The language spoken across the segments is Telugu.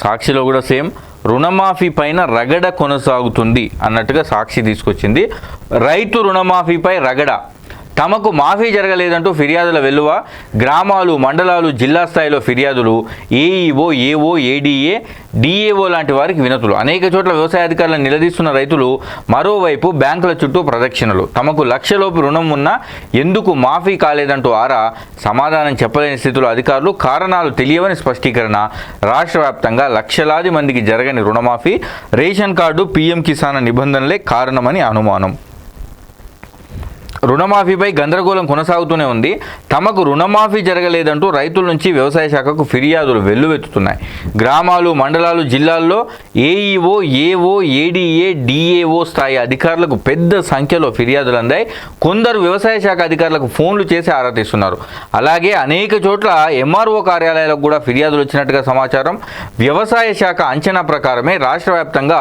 సాక్షిలో కూడా సేమ్ రుణమాఫీ పైన రగడ కొనసాగుతుంది అన్నట్టుగా సాక్షి తీసుకొచ్చింది. రైతు రుణమాఫీపై రగడ, తమకు మాఫీ జరగలేదంటూ ఫిర్యాదుల వెల్లువ, గ్రామాలు మండలాలు జిల్లా స్థాయిలో ఫిర్యాదులు, ఏఈఓ ఏఓ ఏడీఏ డిఏఓ లాంటి వారికి వినతులు. అనేక చోట్ల వ్యవసాయ అధికారులను నిలదీస్తున్న రైతులు మరోవైపు బ్యాంకుల చుట్టూ ప్రదక్షిణలు. తమకు లక్షలోపు రుణం ఉన్నా ఎందుకు మాఫీ కాలేదంటూ ఆరా, సమాధానం చెప్పలేని స్థితిలో అధికారులు, కారణాలు తెలియవని స్పష్టీకరణ. రాష్ట్ర వ్యాప్తంగా లక్షలాది మందికి జరగని రుణమాఫీ, రేషన్ కార్డు పీఎం కిసాన్ నిబంధనలే కారణమని అనుమానం. రుణమాఫీపై గందరగోళం కొనసాగుతూనే ఉంది. తమకు రుణమాఫీ జరగలేదంటూ రైతుల నుంచి వ్యవసాయ శాఖకు ఫిర్యాదులు వెల్లువెత్తుతున్నాయి. గ్రామాలు మండలాలు జిల్లాల్లో ఏఈఓ ఏఓ ఏడీఏ డిఏఓ స్థాయి అధికారులకు పెద్ద సంఖ్యలో ఫిర్యాదులు అందాయి. కొందరు వ్యవసాయ శాఖ అధికారులకు ఫోన్లు చేసి ఆరా తీస్తున్నారు. అలాగే అనేక చోట్ల ఎంఆర్ఓ కార్యాలయాలకు కూడా ఫిర్యాదులు వచ్చినట్టుగా సమాచారం. వ్యవసాయ శాఖ అంచనా ప్రకారమే రాష్ట్ర వ్యాప్తంగా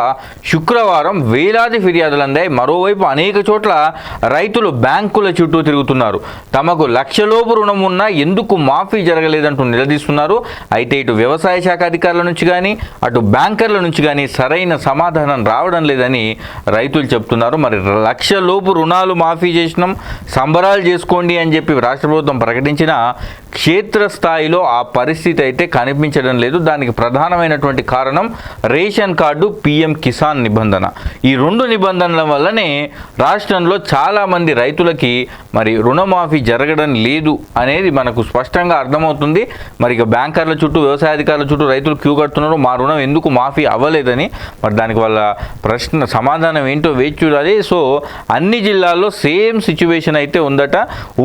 శుక్రవారం వేలాది ఫిర్యాదులు అందాయి. మరోవైపు అనేక చోట్ల రైతులు బ్యాంకుల చుట్టూ తిరుగుతున్నారు. తమకు లక్షలోపు రుణం ఉన్నా ఎందుకు మాఫీ జరగలేదంటూ నిలదీస్తున్నారు. అయితే ఇటు వ్యవసాయ శాఖ అధికారుల నుంచి కానీ అటు బ్యాంకర్ల నుంచి కానీ సరైన సమాధానం రావడం లేదని రైతులు చెప్తున్నారు. మరి లక్షలోపు రుణాలు మాఫీ చేసినాం, సంబరాలు చేసుకోండి అని చెప్పి రాష్ట్ర ప్రభుత్వం ప్రకటించిన క్షేత్రస్థాయిలో ఆ పరిస్థితి అయితే కనిపించడం లేదు. దానికి ప్రధానమైనటువంటి కారణం రేషన్ కార్డు పీఎం కిసాన్ నిబంధన. ఈ రెండు నిబంధనల వల్లనే రాష్ట్రంలో చాలామంది రైతులకి మరి రుణమాఫీ జరగడం లేదు అనేది మనకు స్పష్టంగా అర్థమవుతుంది. మరి ఇక బ్యాంకర్ల చుట్టూ వ్యవసాయ అధికారుల చుట్టూ రైతులు క్యూ కడుతున్నారు, మా రుణం ఎందుకు మాఫీ అవ్వలేదని. మరి దానికి వాళ్ళ ప్రశ్న సమాధానం ఏంటో వేచి చూడాలి. సో అన్ని జిల్లాల్లో సేమ్ సిచ్యువేషన్ అయితే ఉందట.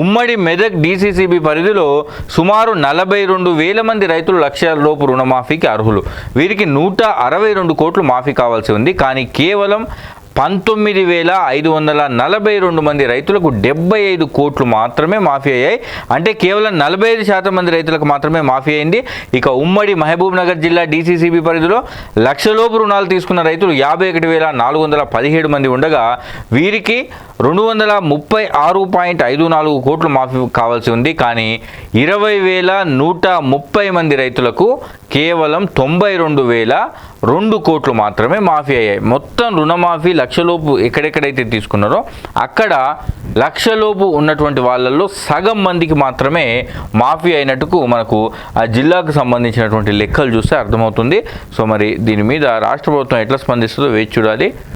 ఉమ్మడి మెదక్ డీసీసీబీ పరిధిలో సుమారు 42,000 మంది రైతులు లక్షలోపు రుణమాఫీకి అర్హులు. వీరికి 162 కోట్లు మాఫీ కావాల్సి ఉంది. కానీ కేవలం 19,542 మంది రైతులకు 75 కోట్లు మాత్రమే మాఫీ అయ్యాయి. అంటే కేవలం 45% మంది రైతులకు మాత్రమే మాఫీ అయింది. ఇక ఉమ్మడి మహబూబ్ నగర్ జిల్లా డీసీసీబీ పరిధిలో లక్షలోపు రుణాలు తీసుకున్న రైతులు 51,417 మంది ఉండగా వీరికి 236.54 కోట్లు మాఫీ కావాల్సి ఉంది. కానీ 20,130 మంది రైతులకు కేవలం 92,002 కోట్లు మాత్రమే మాఫీ అయ్యాయి. మొత్తం రుణమాఫీ లక్షలోపు ఎక్కడెక్కడైతే తీసుకున్నారో అక్కడ లక్షలోపు ఉన్నటువంటి వాళ్ళల్లో సగం మందికి మాత్రమే మాఫీ అయినట్టుకు మనకు ఆ జిల్లాకు సంబంధించినటువంటి లెక్కలు చూస్తే అర్థమవుతుంది. సో మరి దీని మీద రాష్ట్ర ప్రభుత్వం ఎట్లా స్పందిస్తుందో వేచి చూడాలి.